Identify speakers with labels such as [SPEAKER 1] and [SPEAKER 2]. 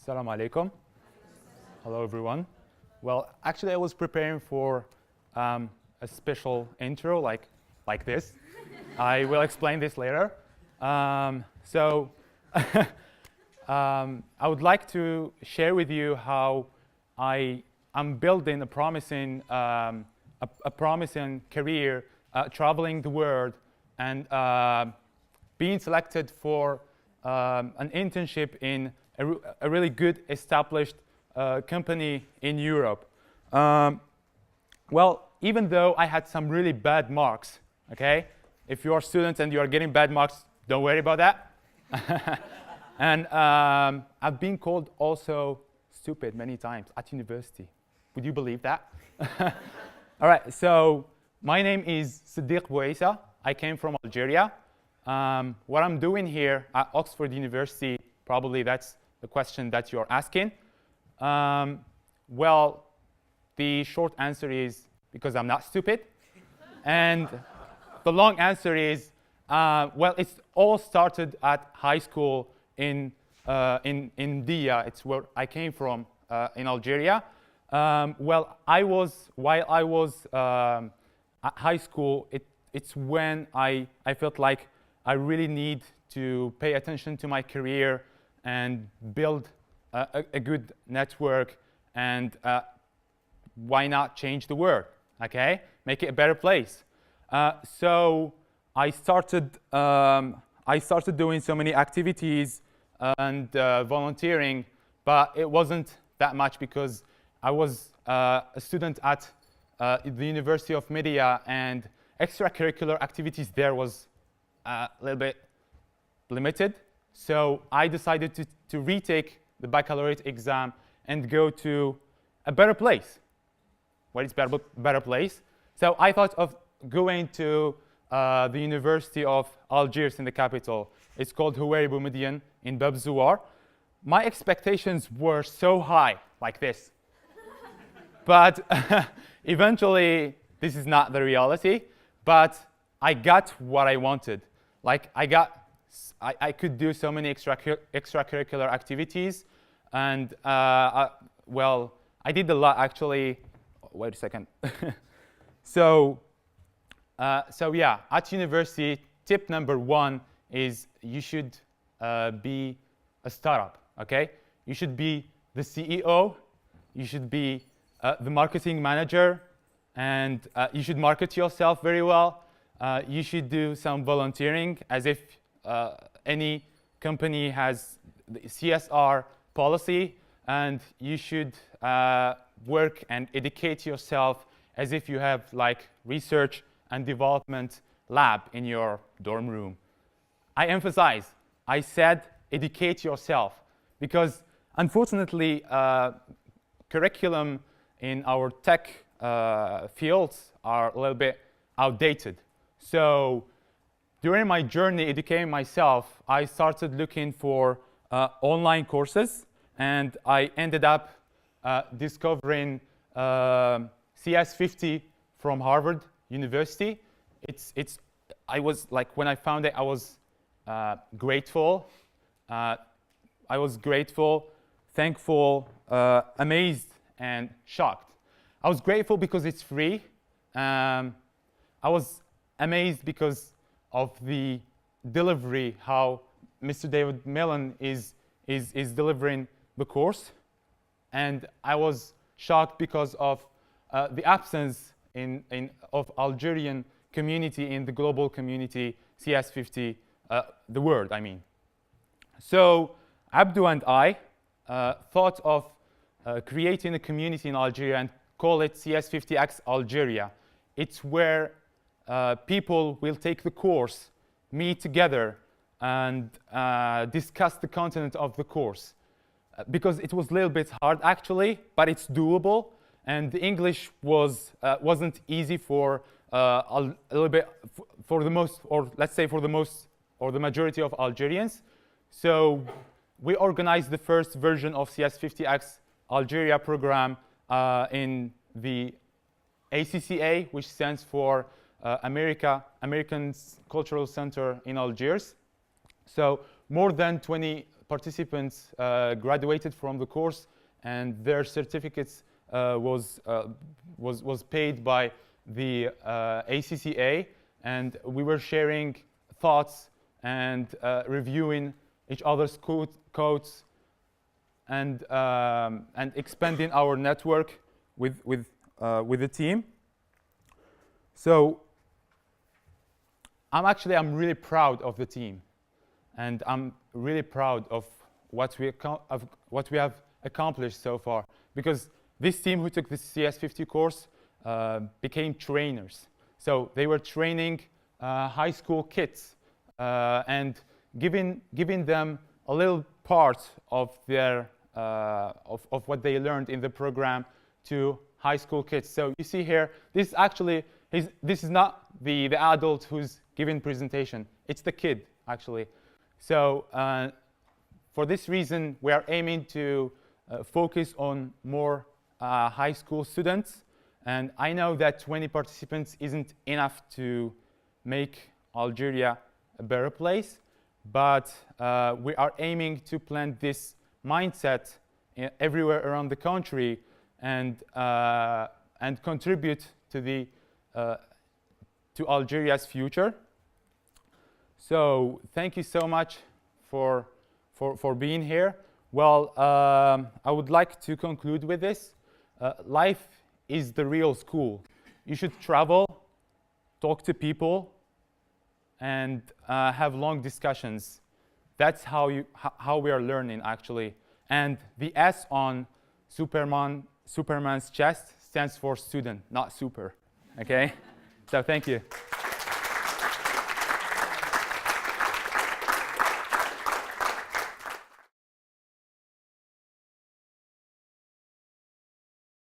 [SPEAKER 1] Assalamu alaikum. Hello, everyone. Well, actually, I was preparing for a special intro like this. I will explain this later. I would like to share with you how I am building a promising career, traveling the world, and being selected for an internship in a really good established company in Europe. Well, even though I had some really bad marks, okay? If you are students and you are getting bad marks, don't worry about that. And I've been called also stupid many times at university. Would you believe that? All right, so my name is Seddik Bouaissa. I came from Algeria. What I'm doing here at Oxford University, probably that's the question that you're asking. Well, the short answer is because I'm not stupid. And the long answer is, well, it's all started at high school in Dia. It's where I came from in Algeria. While I was at high school, it's when I felt like I really need to pay attention to my career and build a good network, and why not change the world, okay? Make it a better place. So I started doing so many activities and volunteering, but it wasn't that much because I was a student at the University of Media, and extracurricular activities there was a little bit limited. So I decided to retake the baccalaureate exam and go to a better place. What is better place? So I thought of going to the University of Algiers in the capital. It's called Houari Boumediene in Bab Zouar. My expectations were so high, like this. But eventually, this is not the reality. But I got what I wanted. Like I could do so many extracurricular activities, and well, I did a lot actually. Wait a second. So yeah, at university, tip number one is you should be a startup. Okay, you should be the CEO, you should be the marketing manager, and you should market yourself very well. You should do some volunteering, as if any company has the CSR policy, and you should work and educate yourself as if you have like research and development lab in your dorm room. I emphasize, I said educate yourself, because unfortunately curriculum in our tech fields are a little bit outdated. So during my journey educating myself, I started looking for online courses, and I ended up discovering CS50 from Harvard University. I was like, when I found it, I was grateful. I was grateful, thankful, amazed, and shocked. I was grateful because it's free. I was amazed because of the delivery, how Mr. David Mellon is delivering the course. And I was shocked because of the absence of Algerian community in the global community, CS50, the world, I mean. So Abdou and I thought of creating a community in Algeria and call it CS50X Algeria. It's where people will take the course, meet together, and discuss the content of the course. Because it was a little bit hard actually, but it's doable, and the English wasn't easy for a little bit for the most, or let's say for the most or the majority of Algerians. So we organized the first version of CS50X Algeria program in the ACCA, which stands for American Cultural Center in Algiers. So more than 20 participants graduated from the course, and their certificates was paid by the ACCA, and we were sharing thoughts and reviewing each other's codes and expanding our network with the team. So I'm really proud of the team, and I'm really proud of what we have accomplished so far, because this team who took the CS50 course became trainers. So they were training high school kids and giving them a little part of their of what they learned in the program to high school kids. So you see here, this is not the adult who's giving presentation. It's the kid, actually. So for this reason, we are aiming to focus on more high school students. And I know that 20 participants isn't enough to make Algeria a better place, but we are aiming to plant this mindset everywhere around the country and contribute to to Algeria's future. So thank you so much for being here. Well, I would like to conclude with this. Life is the real school. You should travel, talk to people, and have long discussions. That's how we are learning, actually. And the S on Superman's chest stands for student, not super. Okay? So thank you.